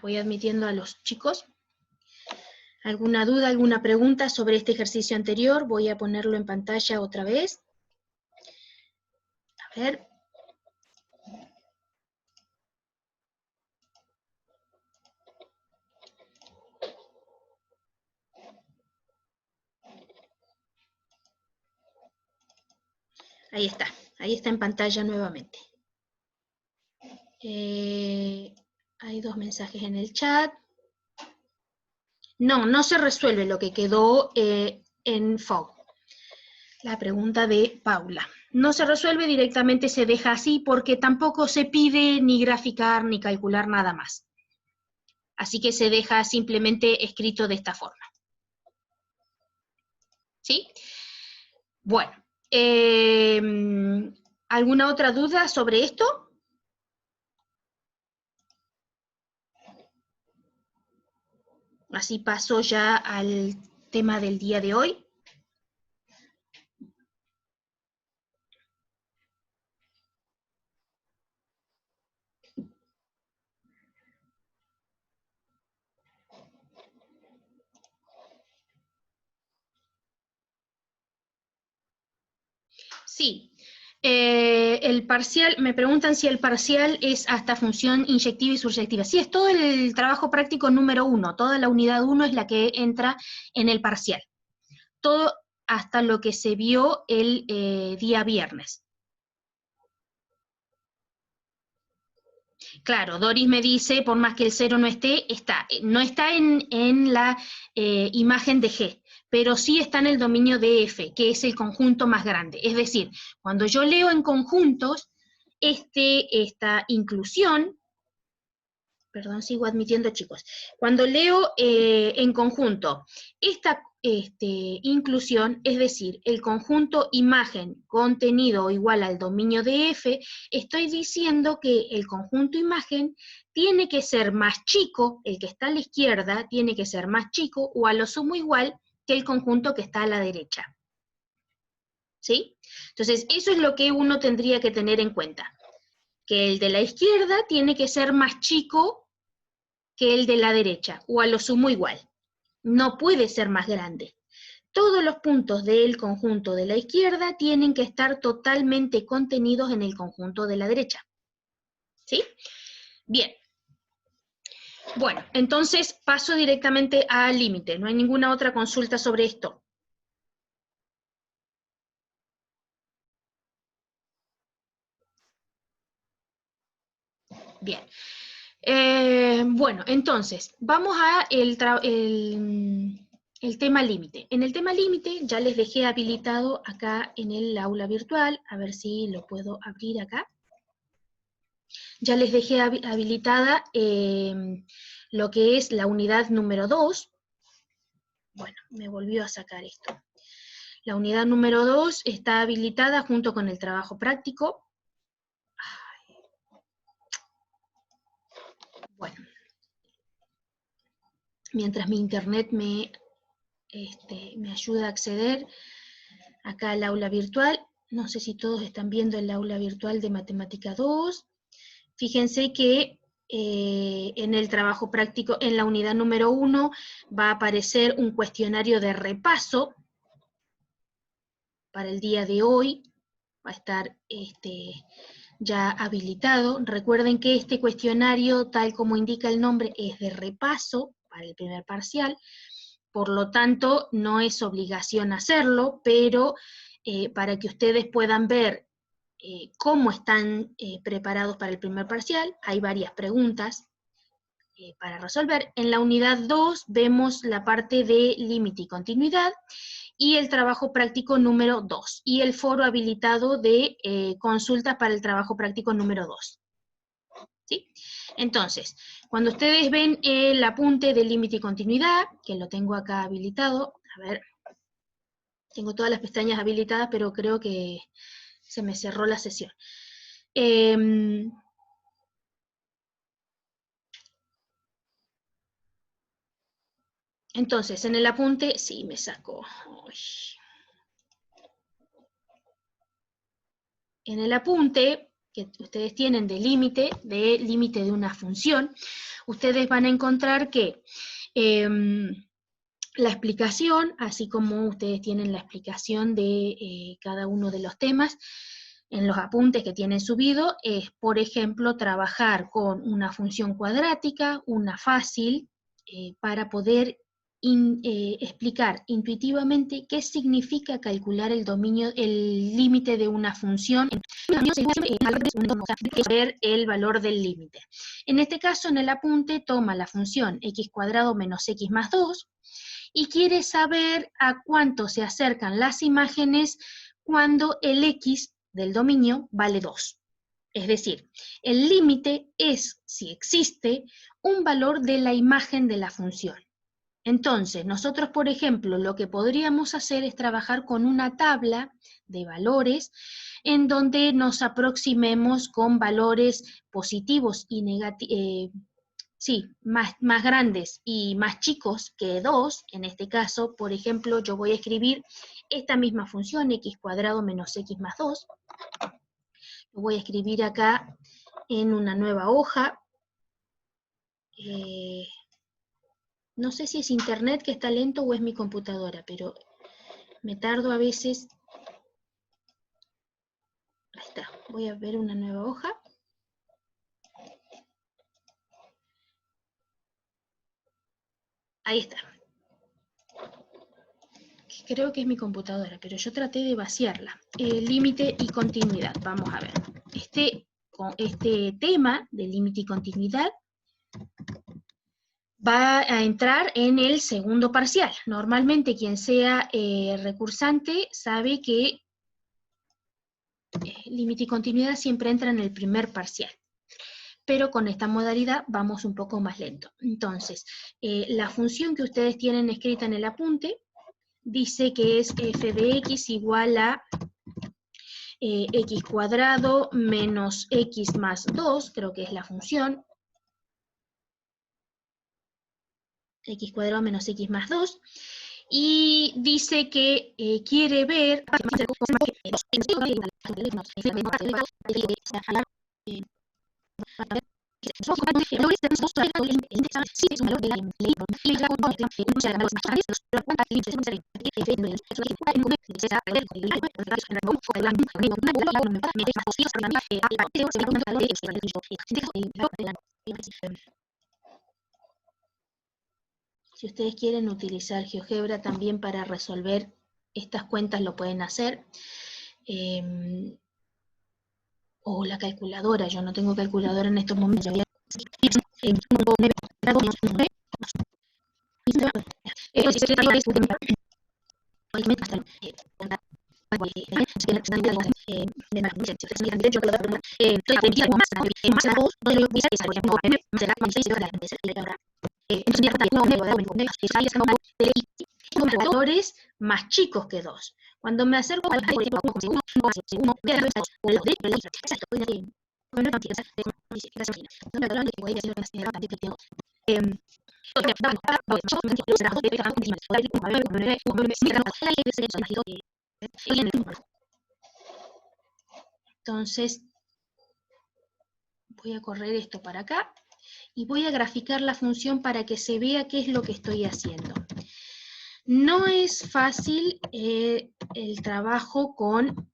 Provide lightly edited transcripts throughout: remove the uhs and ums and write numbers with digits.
voy admitiendo a los chicos. ¿Alguna duda, alguna pregunta sobre este ejercicio anterior? Voy a ponerlo en pantalla otra vez. A ver. Ahí está en pantalla nuevamente. Hay dos mensajes en el chat. No se resuelve lo que quedó en FOG. La pregunta de Paula. No se resuelve, directamente se deja así porque tampoco se pide ni graficar ni calcular nada más. Así que se deja simplemente escrito de esta forma. ¿Sí? Bueno. ¿Alguna otra duda sobre esto? Así paso ya al tema del día de hoy. Sí. El parcial, me preguntan si el parcial es hasta función inyectiva y suryectiva. Sí, es todo el trabajo práctico número 1, toda la unidad 1 es la que entra en el parcial. Todo hasta lo que se vio el día viernes. Claro, Doris me dice, por más que el 0 no esté, no está en la imagen de G, pero sí está en el dominio de F, que es el conjunto más grande. Es decir, cuando yo leo en conjuntos, esta inclusión, perdón, sigo admitiendo chicos, cuando leo en conjunto esta inclusión, es decir, el conjunto imagen contenido igual al dominio de F, estoy diciendo que el conjunto imagen tiene que ser más chico, el que está a la izquierda tiene que ser más chico o a lo sumo igual que el conjunto que está a la derecha. ¿Sí? Entonces, eso es lo que uno tendría que tener en cuenta, que el de la izquierda tiene que ser más chico que el de la derecha, o a lo sumo igual. No puede ser más grande. Todos los puntos del conjunto de la izquierda tienen que estar totalmente contenidos en el conjunto de la derecha. ¿Sí? Bien. Bueno, entonces paso directamente al límite. No hay ninguna otra consulta sobre esto. Bien. Bueno, entonces, vamos a el tema límite. En el tema límite ya les dejé habilitado acá en el aula virtual, a ver si lo puedo abrir acá. Ya les dejé habilitada lo que es la unidad número 2. Bueno, me volvió a sacar esto. La unidad número 2 está habilitada junto con el trabajo práctico. Bueno, mientras mi internet me ayuda a acceder acá al aula virtual. No sé si todos están viendo el aula virtual de Matemática 2. Fíjense que en el trabajo práctico, en la unidad número 1, va a aparecer un cuestionario de repaso para el día de hoy. Va a estar ya habilitado. Recuerden que este cuestionario, tal como indica el nombre, es de repaso para el primer parcial. Por lo tanto, no es obligación hacerlo, pero para que ustedes puedan ver cómo están preparados para el primer parcial, hay varias preguntas para resolver. En la unidad 2 vemos la parte de límite y continuidad, y el trabajo práctico número 2, y el foro habilitado de consultas para el trabajo práctico número 2. ¿Sí? Entonces, cuando ustedes ven el apunte de límite y continuidad, que lo tengo acá habilitado, a ver, tengo todas las pestañas habilitadas, pero creo que se me cerró la sesión. Entonces, en el apunte, sí, me sacó. Uy. En el apunte que ustedes tienen de límite de una función, ustedes van a encontrar que la explicación, así como ustedes tienen la explicación de cada uno de los temas, en los apuntes que tienen subido, es, por ejemplo, trabajar con una función cuadrática, una fácil, para poder explicar intuitivamente qué significa calcular el límite de una función, ver el valor del límite. En este caso, en el apunte, toma la función x cuadrado menos x más 2, y quiere saber a cuánto se acercan las imágenes cuando el x del dominio vale 2. Es decir, el límite es, si existe, un valor de la imagen de la función. Entonces, nosotros, por ejemplo, lo que podríamos hacer es trabajar con una tabla de valores en donde nos aproximemos con valores positivos y negativos, más grandes y más chicos que 2, en este caso, por ejemplo, yo voy a escribir esta misma función, x cuadrado menos x más 2, lo voy a escribir acá en una nueva hoja. No sé si es internet que está lento o es mi computadora, pero me tardo a veces. Ahí está, voy a ver una nueva hoja. Ahí está. Creo que es mi computadora, pero yo traté de vaciarla. Límite y continuidad, vamos a ver. Este tema de límite y continuidad va a entrar en el segundo parcial. Normalmente quien sea recursante sabe que límite y continuidad siempre entra en el primer parcial. Pero con esta modalidad vamos un poco más lento. Entonces, la función que ustedes tienen escrita en el apunte dice que es f de x igual a x cuadrado menos x más 2, creo que es la función. X cuadrado menos x más 2. Y dice que quiere ver si ustedes quieren utilizar GeoGebra también para resolver estas cuentas, lo pueden hacer. O la calculadora, yo no tengo calculadora en estos momentos. Valores más chicos que 2. Cuando me acerco al entonces voy a correr esto para acá y voy a graficar la función para que se vea qué es lo que estoy haciendo. No es fácil el trabajo con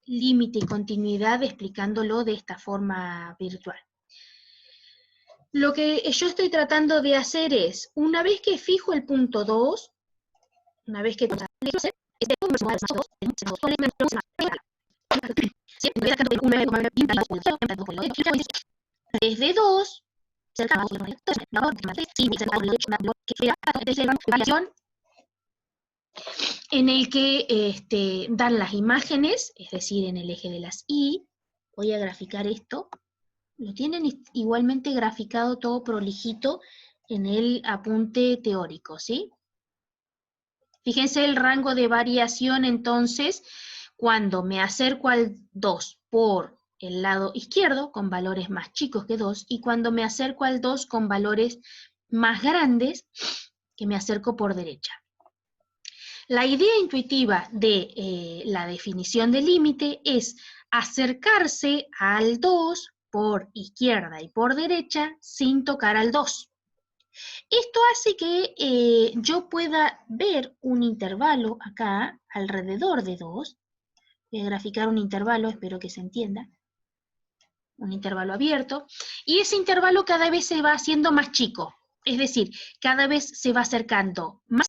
límite y continuidad explicándolo de esta forma virtual. Lo que yo estoy tratando de hacer es, una vez que fijo el punto 2, una vez que desde 2, en el que dan las imágenes, es decir, en el eje de las Y. Voy a graficar esto. Lo tienen igualmente graficado todo prolijito en el apunte teórico, ¿sí? Fíjense el rango de variación, entonces, cuando me acerco al 2 por el lado izquierdo, con valores más chicos que 2, y cuando me acerco al 2 con valores más grandes, que me acerco por derecha. La idea intuitiva de la definición de límite es acercarse al 2 por izquierda y por derecha sin tocar al 2. Esto hace que yo pueda ver un intervalo acá alrededor de 2. Voy a graficar un intervalo, espero que se entienda. Un intervalo abierto. Y ese intervalo cada vez se va haciendo más chico. Es decir, cada vez se va acercando más.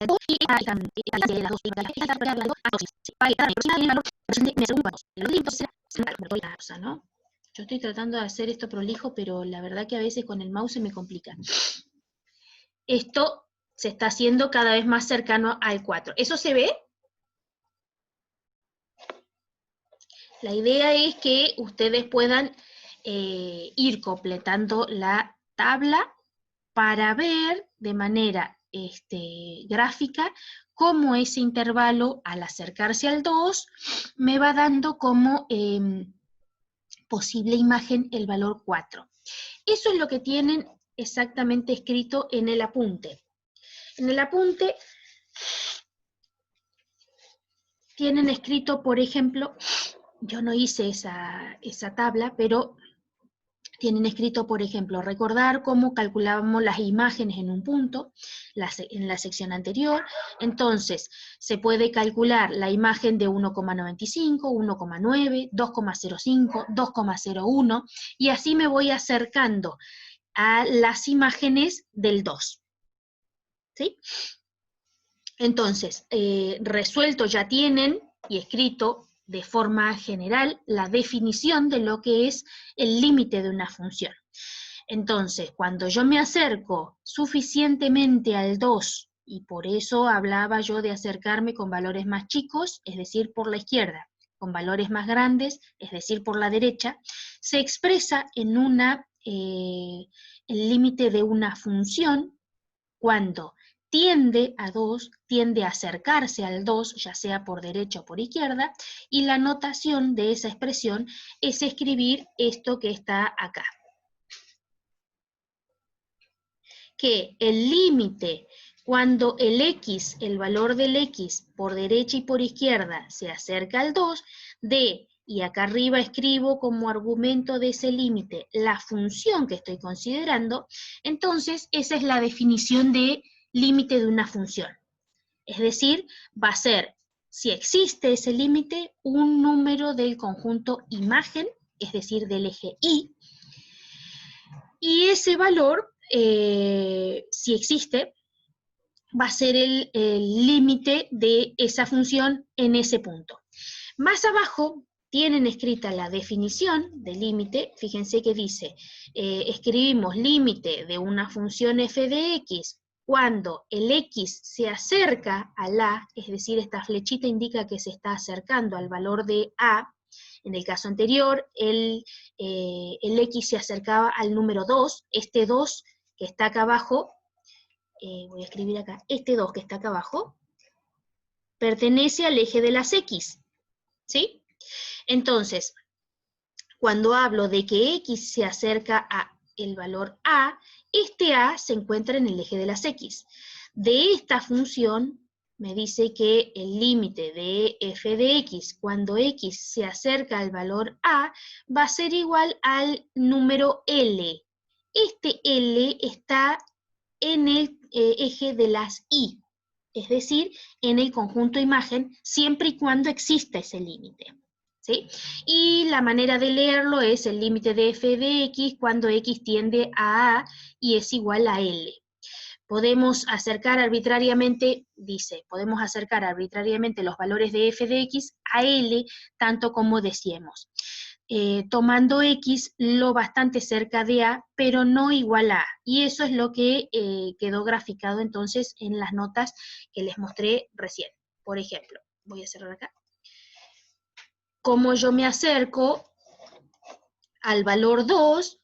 ¿No? Yo estoy tratando de hacer esto prolijo, pero la verdad que a veces con el mouse se me complica. Esto se está haciendo cada vez más cercano al 4. ¿Eso se ve? La idea es que ustedes puedan ir completando la tabla para ver de manera gráfica cómo ese intervalo, al acercarse al 2, me va dando como posible imagen el valor 4. Eso es lo que tienen exactamente escrito en el apunte. En el apunte tienen escrito, por ejemplo, yo no hice esa tabla, pero tienen escrito, por ejemplo, recordar cómo calculábamos las imágenes en un punto, en la sección anterior. Entonces, se puede calcular la imagen de 1,95, 1,9, 2,05, 2,01, y así me voy acercando a las imágenes del 2. ¿Sí? Entonces, resuelto ya tienen y escrito de forma general la definición de lo que es el límite de una función. Entonces, cuando yo me acerco suficientemente al 2, y por eso hablaba yo de acercarme con valores más chicos, es decir, por la izquierda, con valores más grandes, es decir, por la derecha, se expresa en el límite de una función cuando tiende a 2, tiende a acercarse al 2, ya sea por derecha o por izquierda, y la notación de esa expresión es escribir esto que está acá. Que el límite, cuando el x, el valor del x, por derecha y por izquierda, se acerca al 2, de, y acá arriba escribo como argumento de ese límite la función que estoy considerando, entonces esa es la definición de límite de una función. Es decir, va a ser, si existe ese límite, un número del conjunto imagen, es decir, del eje Y, y ese valor, si existe, va a ser el límite de esa función en ese punto. Más abajo tienen escrita la definición de límite. Fíjense que dice, escribimos límite de una función f de x cuando el x se acerca al a, es decir, esta flechita indica que se está acercando al valor de a. En el caso anterior, el x se acercaba al número 2, este 2 que está acá abajo, voy a escribir acá, este 2 que está acá abajo, pertenece al eje de las x, ¿sí? Entonces, cuando hablo de que x se acerca a el valor a, este a se encuentra en el eje de las x. De esta función me dice que el límite de f de x cuando x se acerca al valor a va a ser igual al número L. Este L está en el eje de las y, es decir, en el conjunto imagen, siempre y cuando exista ese límite. ¿Sí? Y la manera de leerlo es el límite de f de x cuando x tiende a y es igual a L. Podemos acercar arbitrariamente, dice, podemos acercar arbitrariamente los valores de f de x a L, tanto como deseemos. Tomando x lo bastante cerca de a, pero no igual a. Y eso es lo que quedó graficado entonces en las notas que les mostré recién. Por ejemplo, voy a cerrar acá. Como yo me acerco al valor 2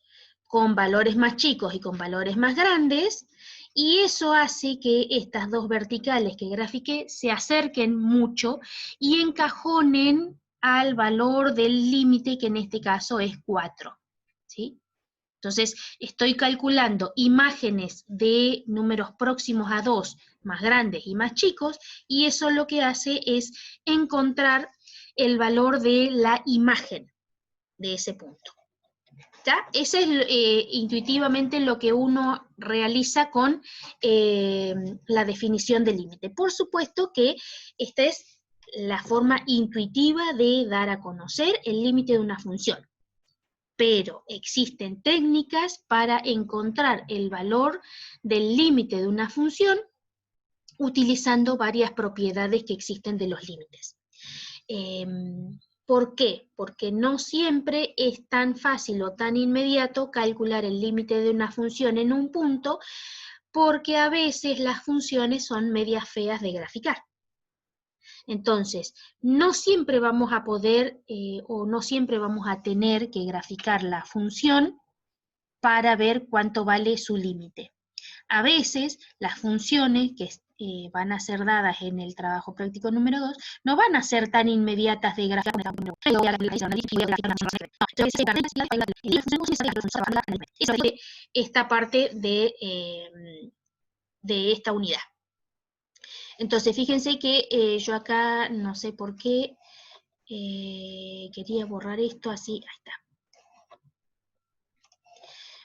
con valores más chicos y con valores más grandes, y eso hace que estas dos verticales que grafiqué se acerquen mucho y encajonen al valor del límite, que en este caso es 4. ¿Sí? Entonces, estoy calculando imágenes de números próximos a 2, más grandes y más chicos, y eso lo que hace es encontrar el valor de la imagen. de ese punto. ¿Ya? Ese es intuitivamente lo que uno realiza con la definición del límite. Por supuesto que esta es la forma intuitiva de dar a conocer el límite de una función. Pero existen técnicas para encontrar el valor del límite de una función utilizando varias propiedades que existen de los límites. ¿Por qué? Porque no siempre es tan fácil o tan inmediato calcular el límite de una función en un punto, porque a veces las funciones son medias feas de graficar. Entonces, no siempre vamos a poder o no siempre vamos a tener que graficar la función para ver cuánto vale su límite. A veces las funciones que van a ser dadas en el trabajo práctico número 2 no van a ser tan inmediatas de graficar. Esta parte de esta unidad. Entonces, fíjense que yo acá, no sé por qué, quería borrar esto así, ahí está.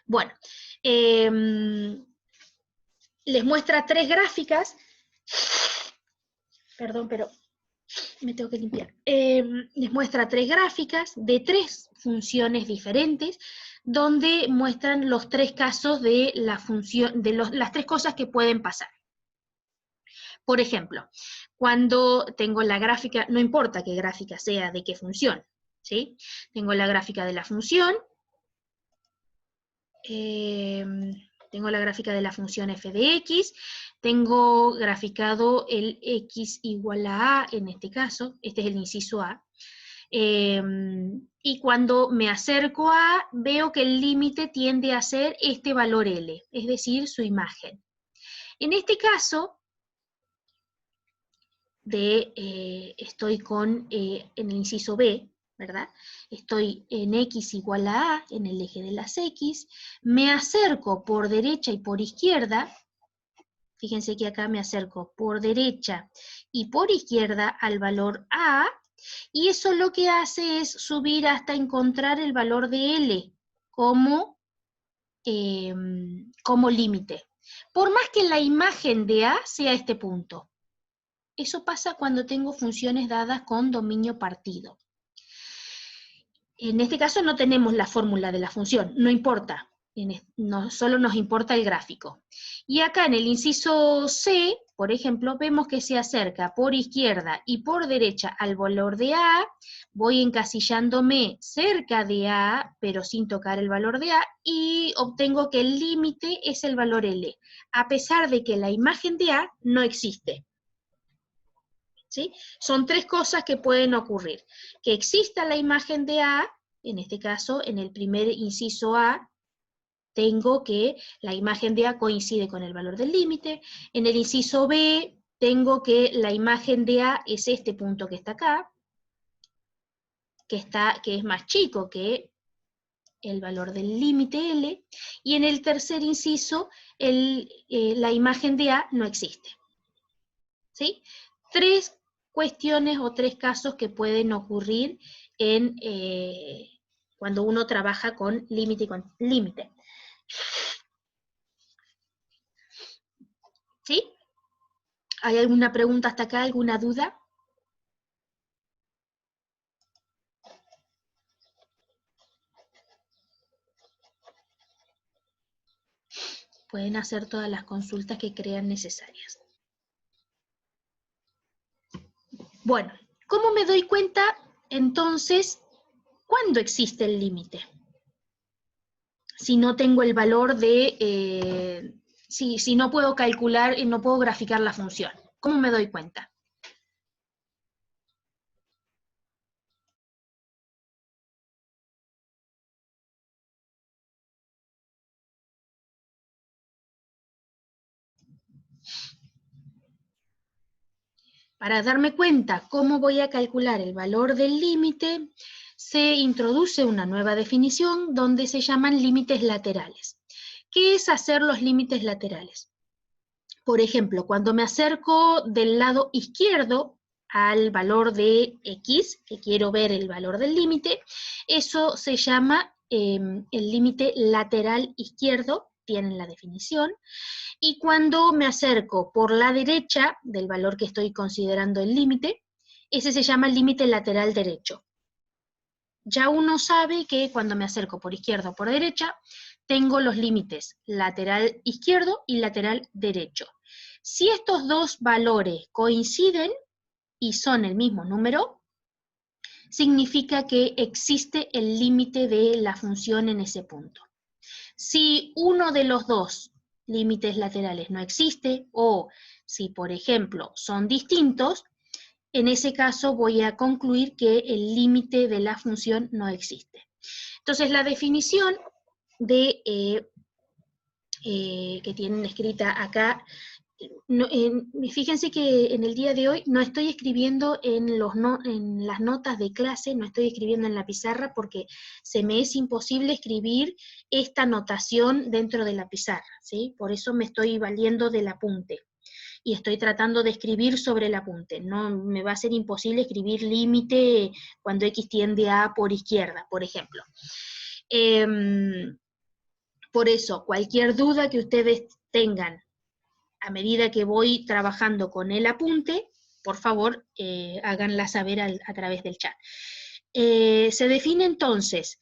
Bueno, les muestra 3 gráficas. Perdón, pero me tengo que limpiar. Les muestra 3 gráficas de 3 funciones diferentes, donde muestran los 3 casos de la función, de las 3 cosas que pueden pasar. Por ejemplo, cuando tengo la gráfica, no importa qué gráfica sea, de qué función, ¿sí? Tengo la gráfica de la función, tengo la gráfica de la función f de x, tengo graficado el x igual a en este caso, este es el inciso A, y cuando me acerco a, veo que el límite tiende a ser este valor L, es decir, su imagen. En este caso, estoy en el inciso B, ¿verdad? Estoy en x igual a, en el eje de las x, me acerco por derecha y por izquierda, fíjense que acá me acerco por derecha y por izquierda al valor A, y eso lo que hace es subir hasta encontrar el valor de L como límite. Por más que la imagen de A sea este punto. Eso pasa cuando tengo funciones dadas con dominio partido. En este caso no tenemos la fórmula de la función, no importa, solo nos importa el gráfico. Y acá en el inciso C, por ejemplo, vemos que se acerca por izquierda y por derecha al valor de A, voy encasillándome cerca de A, pero sin tocar el valor de A, y obtengo que el límite es el valor L, a pesar de que la imagen de A no existe. ¿Sí? Son 3 cosas que pueden ocurrir. Que exista la imagen de A, en este caso, en el primer inciso A, tengo que la imagen de A coincide con el valor del límite. En el inciso B, tengo que la imagen de A es este punto que está acá, que es más chico que el valor del límite L. Y en el tercer inciso, la imagen de A no existe. ¿Sí? 3 cuestiones o 3 casos que pueden ocurrir cuando uno trabaja con límite y con límite. ¿Sí? ¿Hay alguna pregunta hasta acá? ¿Alguna duda? Pueden hacer todas las consultas que crean necesarias. Bueno, ¿cómo me doy cuenta entonces cuándo existe el límite? Si no tengo el valor de, si no puedo calcular y no puedo graficar la función. ¿Cómo me doy cuenta? Para darme cuenta cómo voy a calcular el valor del límite, se introduce una nueva definición donde se llaman límites laterales. ¿Qué es hacer los límites laterales? Por ejemplo, cuando me acerco del lado izquierdo al valor de x, que quiero ver el valor del límite, eso se llama el límite lateral izquierdo, tienen la definición, y cuando me acerco por la derecha del valor que estoy considerando el límite, ese se llama el límite lateral derecho. Ya uno sabe que cuando me acerco por izquierda o por derecha, tengo los límites lateral izquierdo y lateral derecho. Si estos dos valores coinciden y son el mismo número, significa que existe el límite de la función en ese punto. Si uno de los dos límites laterales no existe, o si, por ejemplo, son distintos, en ese caso voy a concluir que el límite de la función no existe. Entonces, la definición de, que tienen escrita acá, fíjense que en el día de hoy no estoy escribiendo en las notas de clase, no estoy escribiendo en la pizarra porque se me es imposible escribir esta notación dentro de la pizarra, ¿sí? Por eso me estoy valiendo del apunte y estoy tratando de escribir sobre el apunte. No me va a ser imposible escribir límite cuando x tiende a por izquierda, por ejemplo. Por eso, cualquier duda que ustedes tengan a medida que voy trabajando con el apunte, por favor, háganla saber a través del chat. Se define entonces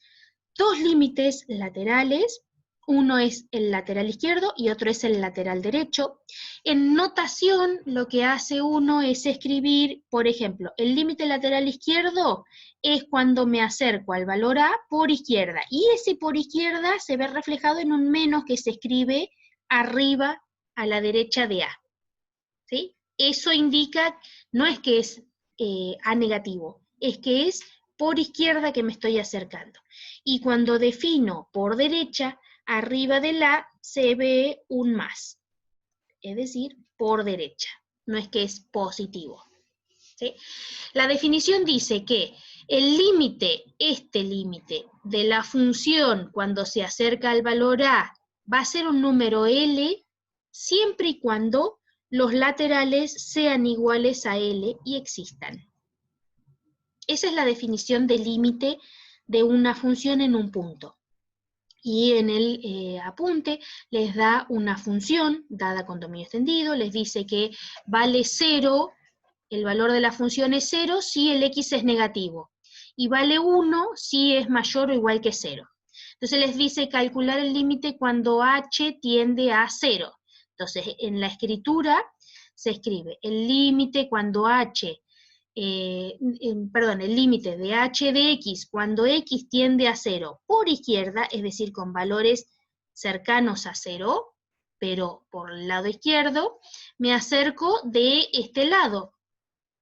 dos límites laterales, uno es el lateral izquierdo y otro es el lateral derecho. En notación, lo que hace uno es escribir, por ejemplo, el límite lateral izquierdo es cuando me acerco al valor A por izquierda, y ese por izquierda se ve reflejado en un menos que se escribe arriba a la derecha de A, ¿sí? Eso indica, no es que es A negativo, es que es por izquierda que me estoy acercando. Y cuando defino por derecha, arriba del A se ve un más, es decir, por derecha, no es que es positivo, ¿sí? La definición dice que el límite, este límite de la función cuando se acerca al valor A va a ser un número L siempre y cuando los laterales sean iguales a L y existan. Esa es la definición de límite de una función en un punto. Y en el apunte les da una función dada con dominio extendido, les dice que vale 0, el valor de la función es 0 si el x es negativo, y vale 1 si es mayor o igual que 0. Entonces les dice calcular el límite cuando h tiende a 0. Entonces en la escritura se escribe el límite cuando el límite de h de x cuando x tiende a 0 por izquierda, es decir, con valores cercanos a 0, pero por el lado izquierdo, me acerco de este lado,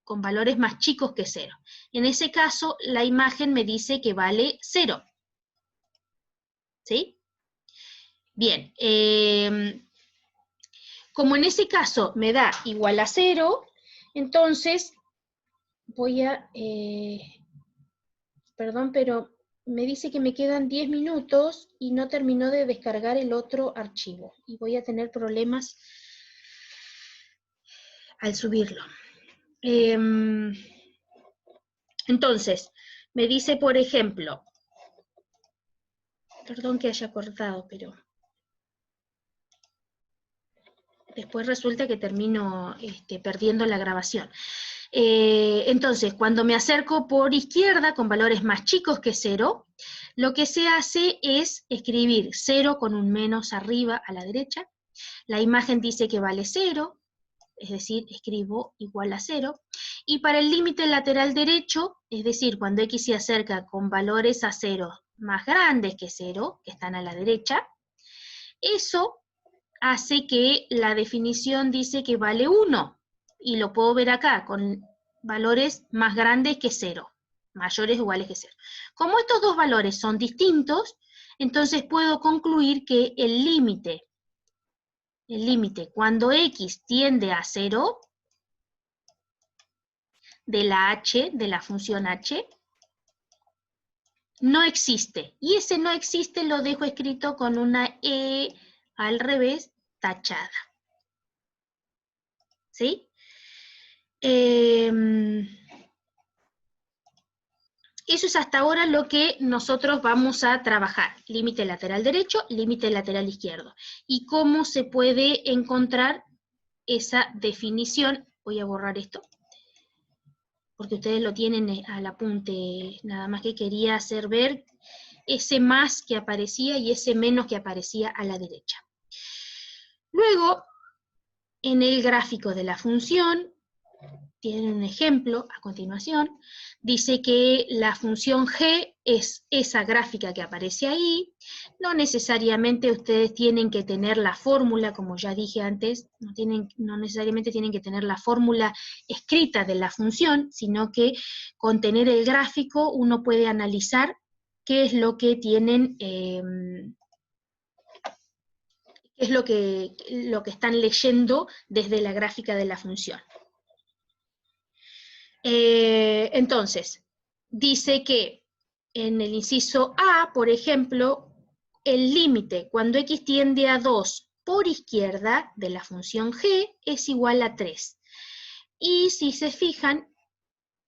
con valores más chicos que 0. En ese caso, la imagen me dice que vale 0. ¿Sí? Bien. Como en ese caso me da igual a 0, entonces voy a... perdón, pero me dice que me quedan 10 minutos y no terminó de descargar el otro archivo. Y voy a tener problemas al subirlo. Entonces, me dice, por ejemplo, perdón que haya cortado, pero después resulta que termino perdiendo la grabación. Entonces, cuando me acerco por izquierda con valores más chicos que 0, lo que se hace es escribir 0 con un menos arriba a la derecha. La imagen dice que vale 0, es decir, escribo igual a 0. Y para el límite lateral derecho, es decir, cuando x se acerca con valores a 0 más grandes que 0, que están a la derecha, eso hace que la definición dice que vale 1. Y lo puedo ver acá, con valores más grandes que 0, mayores o iguales que 0. Como estos dos valores son distintos, entonces puedo concluir que el límite cuando x tiende a 0, de la h, de la función h, no existe. Y ese no existe lo dejo escrito con una E al revés tachada. ¿Sí? Eso es hasta ahora lo que nosotros vamos a trabajar. Límite lateral derecho, límite lateral izquierdo. Y cómo se puede encontrar esa definición. Voy a borrar esto, porque ustedes lo tienen al apunte. Nada más que quería hacer ver ese más que aparecía y ese menos que aparecía a la derecha. Luego, en el gráfico de la función, tienen un ejemplo a continuación, dice que la función g es esa gráfica que aparece ahí, no necesariamente ustedes tienen que tener la fórmula, como ya dije antes, no necesariamente tienen que tener la fórmula escrita de la función, sino que con tener el gráfico uno puede analizar qué es lo que tienen, qué es lo que están leyendo desde la gráfica de la función. Entonces, dice que en el inciso A, por ejemplo, el límite cuando x tiende a 2 por izquierda de la función g es igual a 3. Y si se fijan,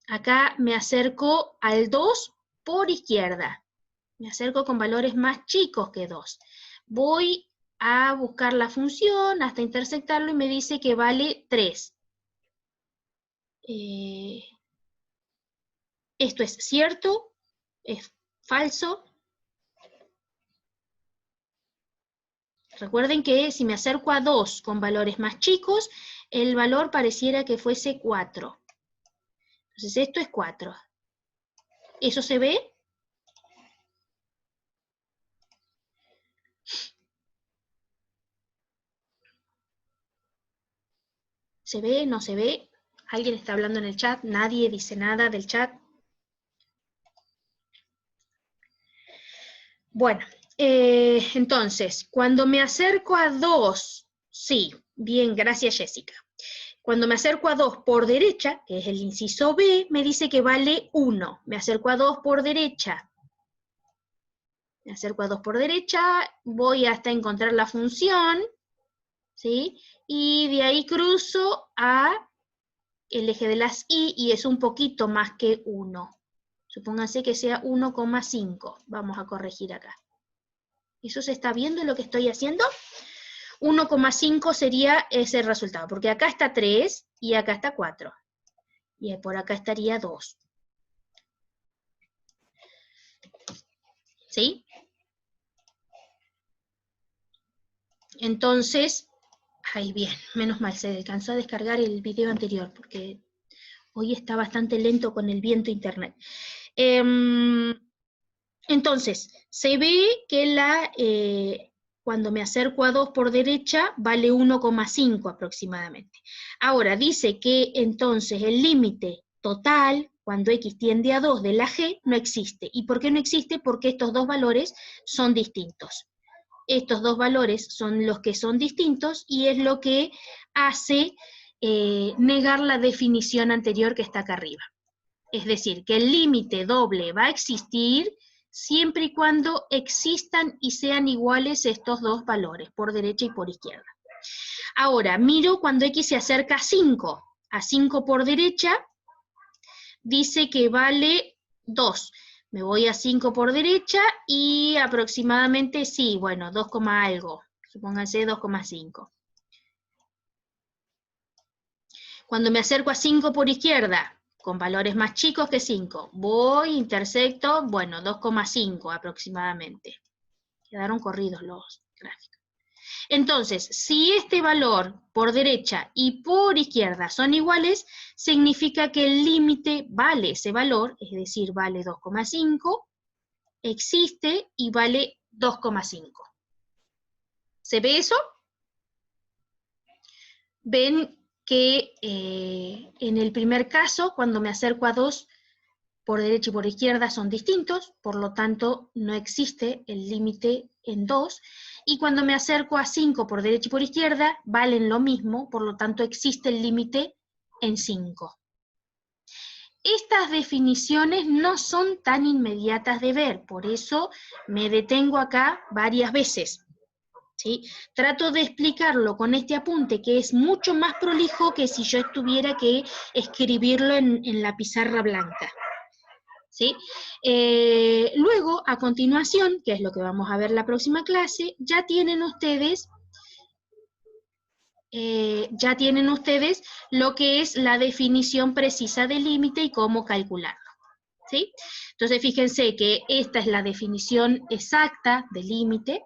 acá me acerco al 2 por izquierda. Me acerco con valores más chicos que 2. Voy a buscar la función hasta intersectarlo y me dice que vale 3. ¿Esto es cierto? ¿Es falso? Recuerden que si me acerco a 2 con valores más chicos, el valor pareciera que fuese 4. Entonces esto es 4. ¿Eso se ve? ¿Se ve? ¿No se ve? ¿Alguien está hablando en el chat? ¿Nadie dice nada del chat? Bueno, entonces, cuando me acerco a 2, sí, bien, gracias Jessica. Cuando me acerco a 2 por derecha, que es el inciso B, me dice que vale 1. Me acerco a 2 por derecha. Me acerco a 2 por derecha, voy hasta encontrar la función, ¿sí? Y de ahí cruzo a el eje de las y es un poquito más que 1. Supónganse que sea 1,5. Vamos a corregir acá. ¿Eso se está viendo lo que estoy haciendo? 1,5 sería ese resultado, porque acá está 3 y acá está 4. Y por acá estaría 2. ¿Sí? Entonces, ahí bien, menos mal, se alcanzó a descargar el video anterior, porque hoy está bastante lento con el viento internet. Entonces, se ve que cuando me acerco a 2 por derecha, vale 1,5 aproximadamente. Ahora, dice que entonces el límite total, cuando x tiende a 2 de la g, no existe. ¿Y por qué no existe? Porque estos dos valores son distintos. Estos dos valores son los que son distintos y es lo que hace negar la definición anterior que está acá arriba. Es decir, que el límite doble va a existir siempre y cuando existan y sean iguales estos dos valores, por derecha y por izquierda. Ahora, miro cuando x se acerca a 5 por derecha, dice que vale 2. Me voy a 5 por derecha y aproximadamente, sí, bueno, 2, algo. Supónganse 2,5. Cuando me acerco a 5 por izquierda, con valores más chicos que 5, voy, intersecto, bueno, 2,5 aproximadamente. Quedaron corridos los gráficos. Entonces, si este valor por derecha y por izquierda son iguales, significa que el límite vale ese valor, es decir, vale 2,5, existe y vale 2,5. ¿Se ve eso? Ven que en el primer caso, cuando me acerco a 2, por derecha y por izquierda son distintos, por lo tanto no existe el límite en 2, y cuando me acerco a 5 por derecha y por izquierda, valen lo mismo, por lo tanto existe el límite en 5. Estas definiciones no son tan inmediatas de ver, por eso me detengo acá varias veces. ¿sí? Trato de explicarlo con este apunte, que es mucho más prolijo que si yo tuviera que escribirlo en la pizarra blanca. ¿Sí? Luego, a continuación, que es lo que vamos a ver la próxima clase, ya tienen ustedes lo que es la definición precisa del límite y cómo calcularlo. ¿Sí? Entonces, fíjense que esta es la definición exacta del límite.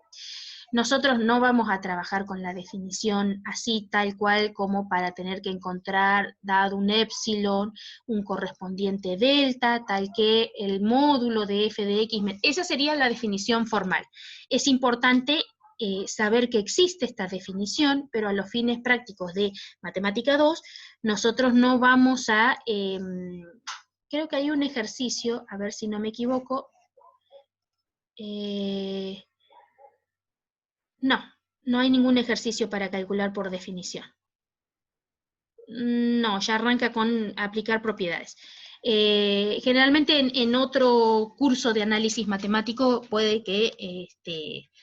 Nosotros no vamos a trabajar con la definición así, tal cual, como para tener que encontrar, dado un épsilon, un correspondiente delta, tal que el módulo de f de x. Esa sería la definición formal. Es importante saber que existe esta definición, pero a los fines prácticos de Matemática 2, nosotros no vamos a... creo que hay un ejercicio, a ver si no me equivoco. No hay ningún ejercicio para calcular por definición. No, ya arranca con aplicar propiedades. Generalmente en otro curso de análisis matemático puede que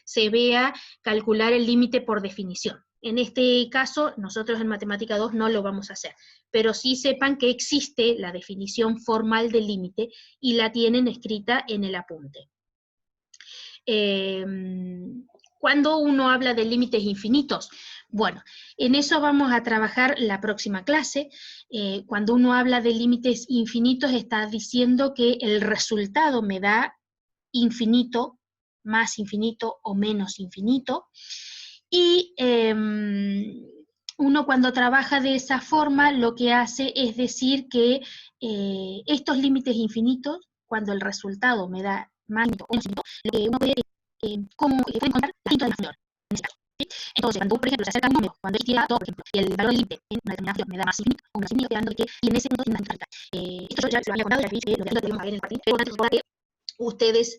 se vea calcular el límite por definición. En este caso, nosotros en Matemática 2 no lo vamos a hacer, pero sí sepan que existe la definición formal del límite y la tienen escrita en el apunte. Cuando uno habla de límites infinitos, bueno, en eso vamos a trabajar la próxima clase. Cuando uno habla de límites infinitos, está diciendo que el resultado me da infinito, más infinito o menos infinito, y uno cuando trabaja de esa forma lo que hace es decir que estos límites infinitos, cuando el resultado me da más infinito o menos infinito, lo que uno puede puede encontrar la quinta de la función, en este caso, ¿sí? Entonces, cuando, por ejemplo, se acerca un número, cuando x llega a 2, por ejemplo, y el valor límite en una determinada función me da más infinito o menos infinito, quedando que y en ese punto tiene una quinta. Esto yo ya lo había contado, ya vi que lo que debemos ver en el partido, pero antes de que ustedes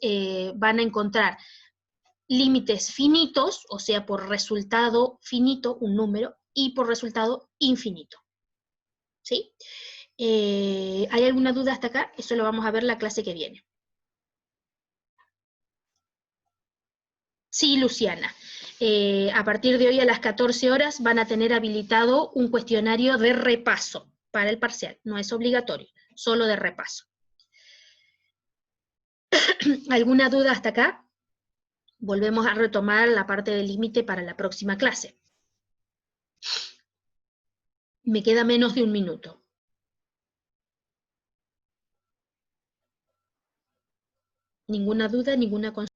van a encontrar límites finitos, o sea, por resultado finito, un número, y por resultado infinito. ¿Sí? ¿Hay alguna duda hasta acá? Eso lo vamos a ver la clase que viene. Sí, Luciana. A partir de hoy a las 14 horas van a tener habilitado un cuestionario de repaso para el parcial. No es obligatorio, solo de repaso. ¿Alguna duda hasta acá? Volvemos a retomar la parte del límite para la próxima clase. Me queda menos de un minuto. ¿Ninguna duda, ninguna consulta?